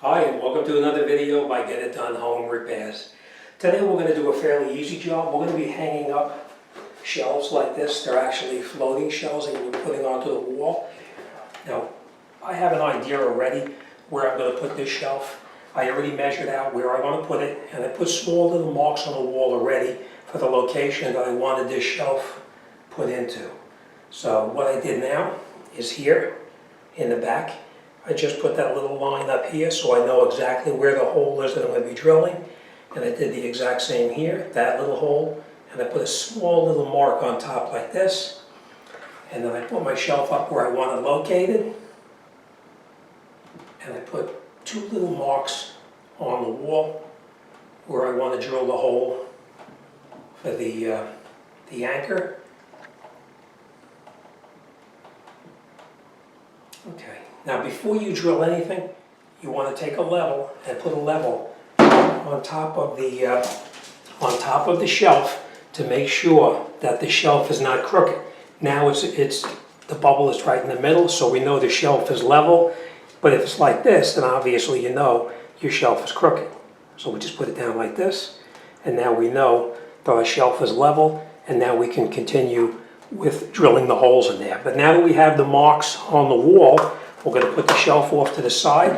Hi, and welcome to another video by Get It Done Home Repairs. Today we're going to do a fairly easy job. We're going to be hanging up shelves like this. They're actually floating shelves that we're putting onto the wall. Now, I have an idea already where I'm going to put this shelf. I already measured out where I want to put it, and I put small little marks on the wall already for the location that I wanted this shelf put into. So what I did now is here in the back, I just put that little line up here so I know exactly where the hole is that I'm going to be drilling. And I did the exact same here, that little hole, and I put a small little mark on top like this. And then I put my shelf up where I want it located. And I put two little marks on the wall where I want to drill the hole for the anchor. Okay. Now before you drill anything, you want to take a level and put a level on top of the shelf to make sure that the shelf is not crooked. Now the bubble is right in the middle, so we know the shelf is level. But if it's like this, then obviously you know your shelf is crooked. So we just put it down like this, and now we know that our shelf is level, and now we can continue with drilling the holes in there. But now that we have the marks on the wall, we're going to put the shelf off to the side.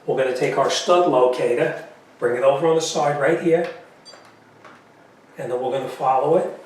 We're going to take our stud locator, bring it over on the side right here, and then we're going to follow it.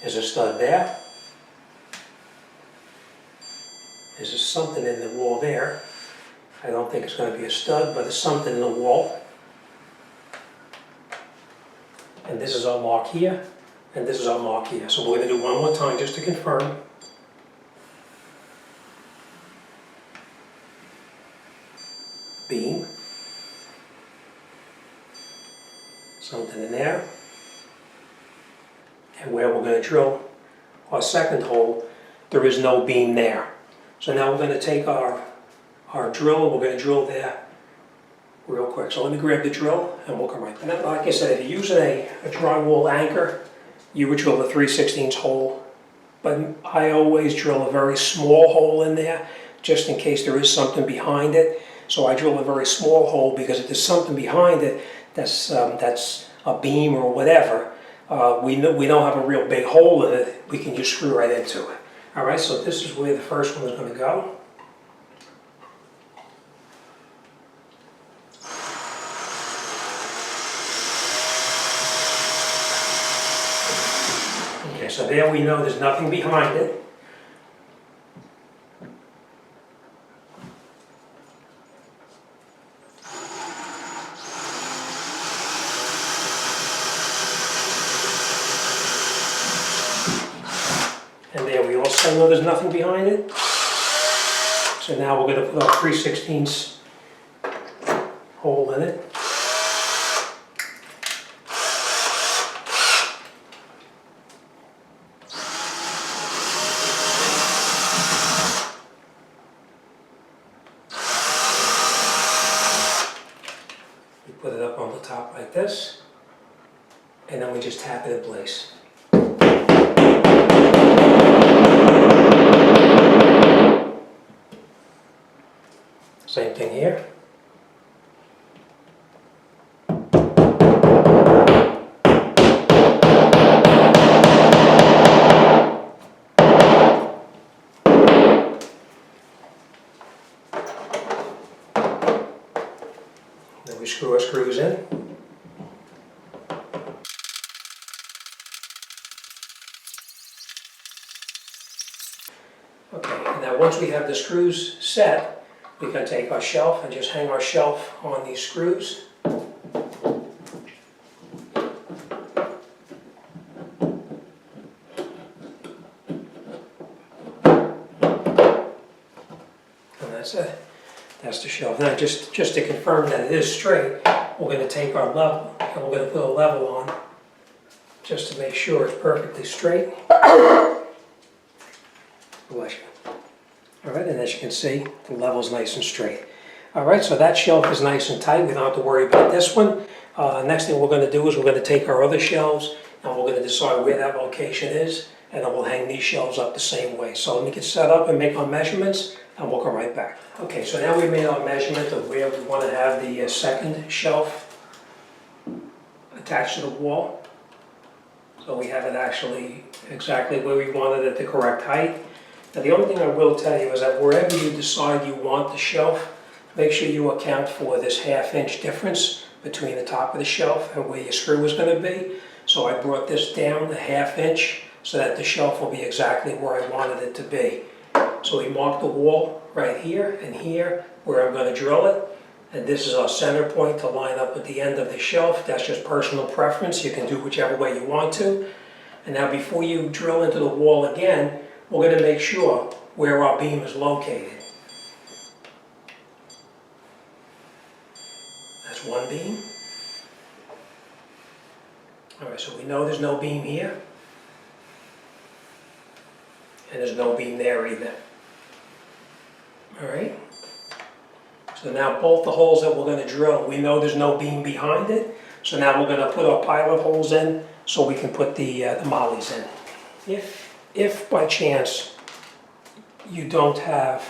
There's a stud there. There's something in the wall there. I don't think it's going to be a stud, but there's something in the wall. And this is our mark here, and this is our mark here. So we're going to do one more time just to confirm. Beam. Something in there. And where we're going to drill our second hole, there is no beam there. So now we're going to take our drill, and we're going to drill there real quick. So let me grab the drill and we'll come right back. And like I said, if you're using a drywall anchor, you would drill a 3/16 hole. But I always drill a very small hole in there, just in case there is something behind it. So I drill a very small hole because if there's something behind it that's a beam or whatever, we don't have a real big hole in it. We can just screw right into it. All right, so this is where the first one is going to go. Okay, so there we know there's nothing behind it. And there we also know there's nothing behind it. So now we're going to put our 3/16 hole in it. We put it up on the top like this, and then we just tap it in place. Same thing here. Then we screw our screws in. Okay, and now once we have the screws set, we can take our shelf and just hang our shelf on these screws. And that's it. That's the shelf. Now just to confirm that it is straight, we're going to take our level and we're going to put a level on just to make sure it's perfectly straight. Bless you. All right, and as you can see, the level's nice and straight. All right, so that shelf is nice and tight. We don't have to worry about this one. Next thing we're going to do is we're going to take our other shelves and we're going to decide where that location is. and then we'll hang these shelves up the same way. So let me get set up and make our measurements, and we'll come right back. Okay, so now we made our measurement of where we want to have the second shelf attached to the wall. So we have it actually exactly where we want it at the correct height. Now the only thing I will tell you is that wherever you decide you want the shelf, make sure you account for this 1/2 inch difference between the top of the shelf and where your screw is going to be. So I brought this down a 1/2 inch so that the shelf will be exactly where I wanted it to be. So we marked the wall right here and here where I'm going to drill it. And this is our center point to line up with the end of the shelf. That's just personal preference. You can do whichever way you want to. And now before you drill into the wall again, we're going to make sure where our beam is located. That's one beam. All right, so we know there's no beam here. And there's no beam there either. All right. So now both the holes that we're going to drill, we know there's no beam behind it. So now we're going to put our pilot holes in so we can put the mollies in. If by chance you don't have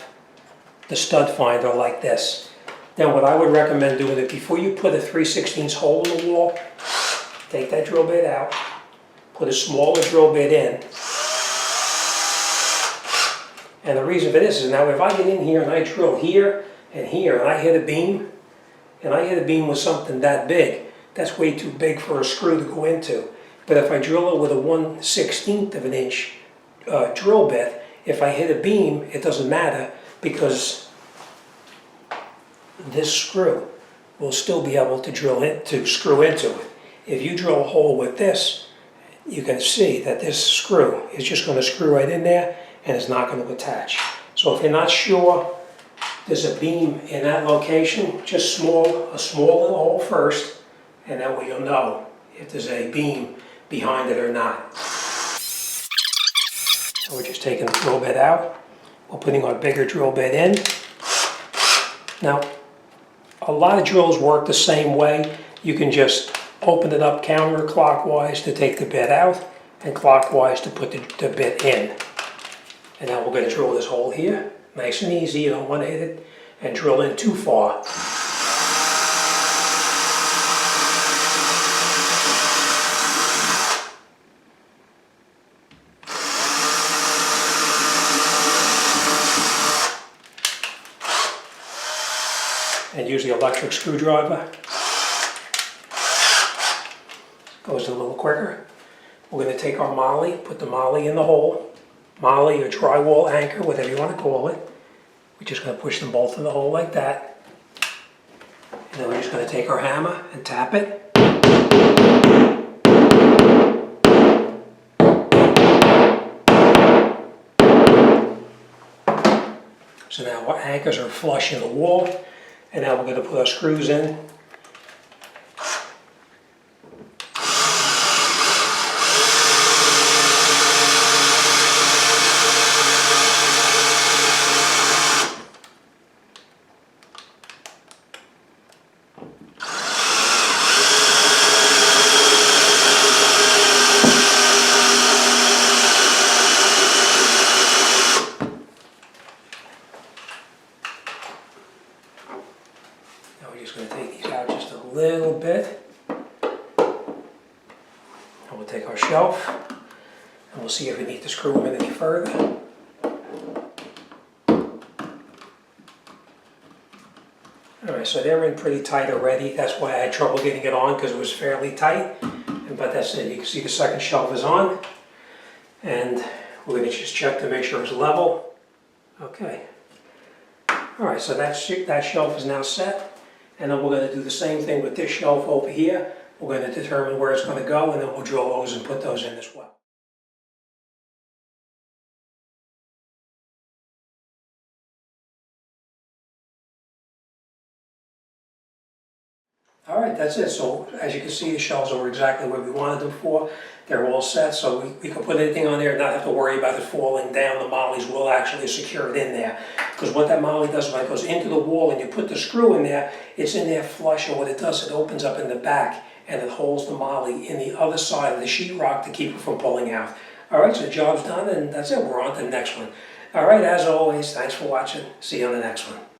the stud finder like this, then what I would recommend doing is before you put a 3/16 hole in the wall, take that drill bit out, put a smaller drill bit in. And the reason for this is now if I get in here and I drill here and here and I hit a beam, and I hit a beam with something that big, that's way too big for a screw to go into. But if I drill it with a 1/16 of an inch drill bit, if I hit a beam, it doesn't matter because this screw will still be able to screw into it. If you drill a hole with this, you can see that this screw is just going to screw right in there and it's not going to attach. So if you're not sure there's a beam in that location, just a small little hole first, and that way you'll know if there's a beam behind it or not. So we're just taking the drill bit out. We're putting our bigger drill bit in. Now, a lot of drills work the same way. You can just open it up counterclockwise to take the bit out and clockwise to put the bit in. And now we're going to drill this hole here. Nice and easy, you don't want to hit it and drill in too far. And use the electric screwdriver. Goes a little quicker. We're going to take our molly, put the molly in the hole. Molly or drywall anchor, whatever you want to call it. We're just going to push them both in the hole like that. And then we're just going to take our hammer and tap it. So now our anchors are flush in the wall. And now we're going to put our screws in. Now we're just going to take these out just a little bit. And we'll take our shelf and we'll see if we need to screw them in any further. Alright, so they're in pretty tight already. That's why I had trouble getting it on because it was fairly tight. But that's it. You can see the second shelf is on. And we're going to just check to make sure it's level. Okay. Alright, so that shelf is now set. And then we're going to do the same thing with this shelf over here. We're going to determine where it's going to go, and then we'll drill those and put those in as well. All right, that's it. So as you can see, the shelves are exactly where we wanted them for. They're all set, so we can put anything on there and not have to worry about it falling down. The mollies will actually secure it in there. Because what that molly does, when it goes into the wall and you put the screw in there, it's in there flush, and what it does, it opens up in the back and it holds the molly in the other side of the sheetrock to keep it from pulling out. All right, so the job's done, and that's it. We're on to the next one. All right, as always, thanks for watching. See you on the next one.